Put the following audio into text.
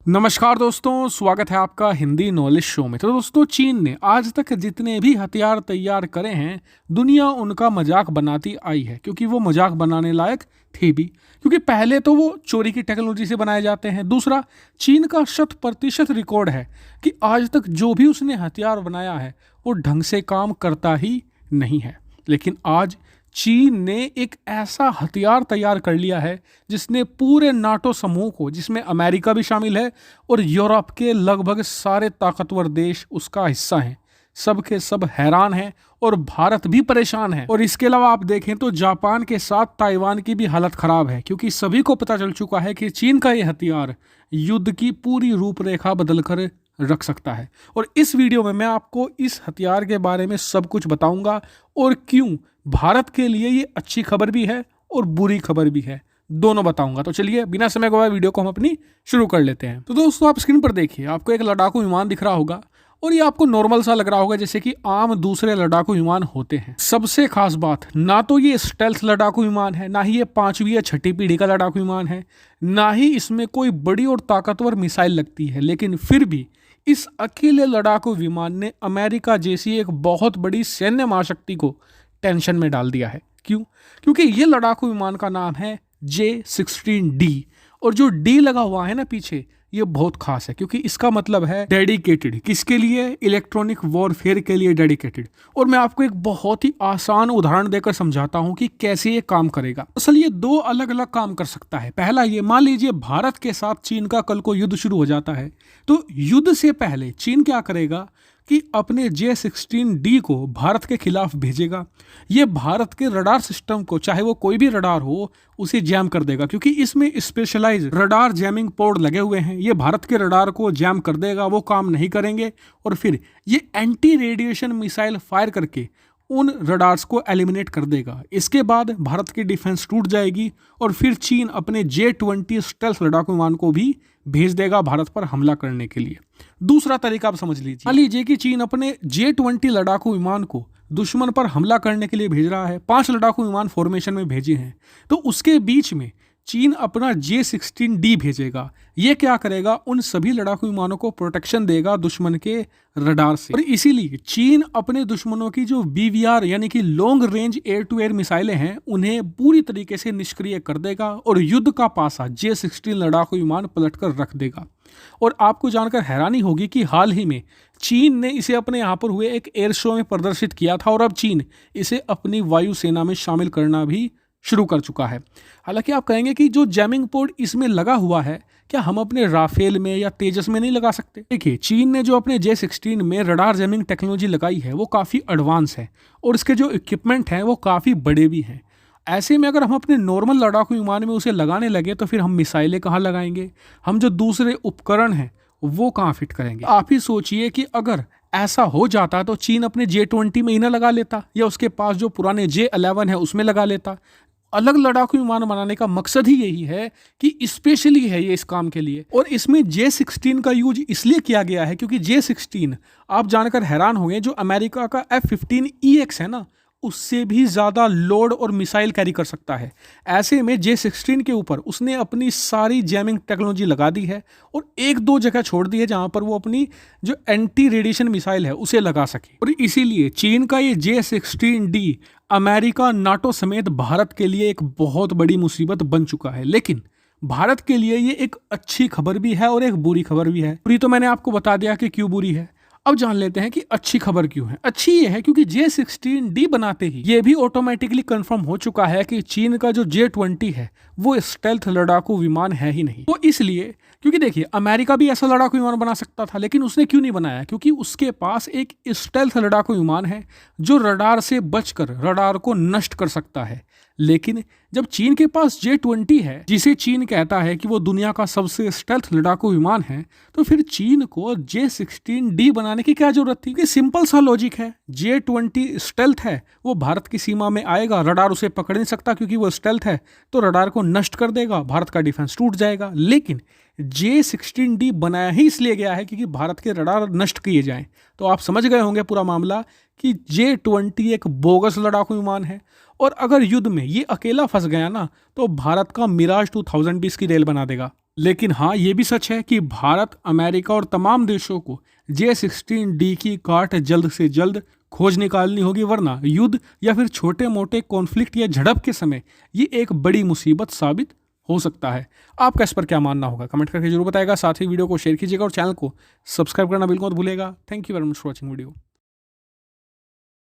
नमस्कार दोस्तों, स्वागत है आपका हिंदी नॉलेज शो में। तो दोस्तों, चीन ने आज तक जितने भी हथियार तैयार करे हैं, दुनिया उनका मजाक बनाती आई है, क्योंकि वो मजाक बनाने लायक थे भी। क्योंकि पहले तो वो चोरी की टेक्नोलॉजी से बनाए जाते हैं। दूसरा, चीन का 100% रिकॉर्ड है कि आज तक जो भी उसने हथियार बनाया है वो ढंग से काम करता ही नहीं है। लेकिन आज चीन ने एक ऐसा हथियार तैयार कर लिया है जिसने पूरे नाटो समूह को, जिसमें अमेरिका भी शामिल है और यूरोप के लगभग सारे ताकतवर देश उसका हिस्सा हैं, सब के सब हैरान हैं और भारत भी परेशान है। और इसके अलावा आप देखें तो जापान के साथ ताइवान की भी हालत खराब है, क्योंकि सभी को पता चल चुका है कि चीन का ये हथियार युद्ध की पूरी रूपरेखा बदल कर रख सकता है। और इस वीडियो में मैं आपको इस हथियार के बारे में सब कुछ बताऊंगा और क्यों भारत के लिए ये अच्छी खबर भी है और बुरी खबर भी है, दोनों बताऊंगा। तो चलिए बिना समय गवाए वीडियो को हम अपनी शुरू कर लेते हैं। तो दोस्तों, आप स्क्रीन पर देखिए, आपको एक लड़ाकू विमान दिख रहा होगा और ये आपको नॉर्मल सा लग रहा होगा, जैसे कि आम दूसरे लड़ाकू विमान होते हैं। सबसे खास बात, ना तो ये स्टेल्थ लड़ाकू विमान है, ना ही ये 5वीं या 6ठी पीढ़ी का लड़ाकू विमान है, ना ही इसमें कोई बड़ी और ताकतवर मिसाइल लगती है। लेकिन फिर भी इस अकेले लड़ाकू विमान ने अमेरिका जैसी एक बहुत बड़ी सैन्य महाशक्ति को टेंशन में डाल दिया है। क्यों? क्योंकि ये लड़ाकू विमान का नाम है J-16D, और जो डी लगा हुआ है ना पीछे, ये बहुत खास है, क्योंकि इसका मतलब है डेडिकेटेड। किसके लिए? इलेक्ट्रॉनिक वॉरफेयर के लिए डेडिकेटेड। और मैं आपको एक बहुत ही आसान उदाहरण देकर समझाता हूं कि कैसे ये काम करेगा। असल ये दो अलग अलग काम कर सकता है। पहला, ये मान लीजिए भारत के साथ चीन का कल को युद्ध शुरू हो जाता है, तो युद्ध से पहले चीन क्या करेगा कि अपने J-16D को भारत के खिलाफ भेजेगा। ये भारत के रडार सिस्टम को, चाहे वो कोई भी रडार हो, उसे जैम कर देगा, क्योंकि इसमें स्पेशलाइज रडार जैमिंग पोर्ट लगे हुए हैं। ये भारत के रडार को जैम कर देगा, वो काम नहीं करेंगे, और फिर ये एंटी रेडिएशन मिसाइल फायर करके उन रडार्स को एलिमिनेट कर देगा। इसके बाद भारत की डिफेंस टूट जाएगी और फिर चीन अपने J-20 स्टेल्थ लड़ाकू विमान को भी भेज देगा भारत पर हमला करने के लिए। दूसरा तरीका आप समझ लीजिए, मान लीजिए कि चीन अपने J-20 लड़ाकू विमान को दुश्मन पर हमला करने के लिए भेज रहा है। 5 लड़ाकू विमान फॉर्मेशन में भेजे हैं, तो उसके बीच में चीन अपना J-16D भेजेगा। ये क्या करेगा? उन सभी लड़ाकू विमानों को प्रोटेक्शन देगा दुश्मन के रडार से। और इसीलिए चीन अपने दुश्मनों की जो BVR यानी कि long range air to air मिसाइलें हैं, उन्हें पूरी तरीके से निष्क्रिय कर देगा और युद्ध का पासा J-16 लड़ाकू विमान पलट कर रख देगा। और आपको जानकर हैरानी होगी कि हाल ही में चीन ने इसे अपने यहाँ पर हुए एक एयर शो में प्रदर्शित किया था, और अब चीन इसे अपनी वायुसेना में शामिल करना भी शुरू कर चुका है। हालांकि आप कहेंगे कि जो जैमिंग पोर्ट इसमें लगा हुआ है, क्या हम अपने राफेल में या तेजस में नहीं लगा सकते? देखिए, चीन ने जो अपने J-16 में रडार जैमिंग टेक्नोलॉजी लगाई है, वो काफ़ी एडवांस है और इसके जो इक्विपमेंट हैं वो काफ़ी बड़े भी हैं। ऐसे में अगर हम अपने नॉर्मल लड़ाकू विमान में उसे लगाने लगे तो फिर हम मिसाइलें कहाँ लगाएंगे? हम जो दूसरे उपकरण हैं वो कहाँ फिट करेंगे? आप ही सोचिए कि अगर ऐसा हो जाता तो चीन अपने J-20 में ही ना लगा लेता, या उसके पास जो पुराने J-11 है उसमें लगा लेता। अलग लड़ाकू विमान बनाने का मकसद ही यही है कि स्पेशली है ये इस काम के लिए। और इसमें J-16 का यूज इसलिए किया गया है क्योंकि J-16, आप जानकर हैरान होंगे, जो अमेरिका का F-15EX है ना, उससे भी ज़्यादा लोड और मिसाइल कैरी कर सकता है। ऐसे में J-16 के ऊपर उसने अपनी सारी जैमिंग टेक्नोलॉजी लगा दी है और एक दो जगह छोड़ दी है जहां पर वो अपनी जो एंटी रेडिएशन मिसाइल है उसे लगा सके। और इसीलिए चीन का ये J-16D अमेरिका, नाटो समेत भारत के लिए एक बहुत बड़ी मुसीबत बन चुका है। लेकिन भारत के लिए ये एक अच्छी खबर भी है और एक बुरी खबर भी है। बुरी तो मैंने आपको बता दिया कि क्यों बुरी है। अब जान लेते हैं कि अच्छी खबर क्यों है। अच्छी ये है क्योंकि J-16D बनाते ही ये भी ऑटोमेटिकली कंफर्म हो चुका है कि चीन का जो J-20 है वो स्टेल्थ लड़ाकू विमान है ही नहीं। तो इसलिए, क्योंकि देखिए, अमेरिका भी ऐसा लड़ाकू विमान बना सकता था, लेकिन उसने क्यों नहीं बनाया? क्योंकि उसके पास एक स्टेल्थ लड़ाकू विमान है जो रडार से बचकर रडार को नष्ट कर सकता है। लेकिन जब चीन के पास J-20 है, जिसे चीन कहता है कि वो दुनिया का सबसे स्टेल्थ लड़ाकू विमान है, तो फिर चीन को J-16D बनाने की क्या जरूरत थी? कि सिंपल सा लॉजिक है, J-20 स्टेल्थ है, वो भारत की सीमा में आएगा, रडार उसे पकड़ नहीं सकता क्योंकि वो स्टेल्थ है, तो रडार को नष्ट कर देगा, भारत का डिफेंस टूट जाएगा। लेकिन J-16D बनाया ही इसलिए गया है क्योंकि भारत के रडार नष्ट किए जाएं। तो आप समझ गए होंगे पूरा मामला कि J-20 एक बोगस लड़ाकू विमान है, और अगर युद्ध में ये अकेला फंस गया ना, तो भारत का मिराज 2000 भी इसकी रेल बना देगा। लेकिन हाँ, ये भी सच है कि भारत, अमेरिका और तमाम देशों को J-16D की काट जल्द से जल्द खोज निकालनी होगी, वरना युद्ध या फिर छोटे मोटे कॉन्फ्लिक्ट या झड़प के समय ये एक बड़ी मुसीबत साबित हो सकता है। आपका इस पर क्या मानना होगा, कमेंट करके जरूर बताएगा। साथ ही वीडियो को शेयर कीजिएगा और चैनल को सब्सक्राइब करना बिल्कुल मत भूलिएगा। Thank you very much for watching video.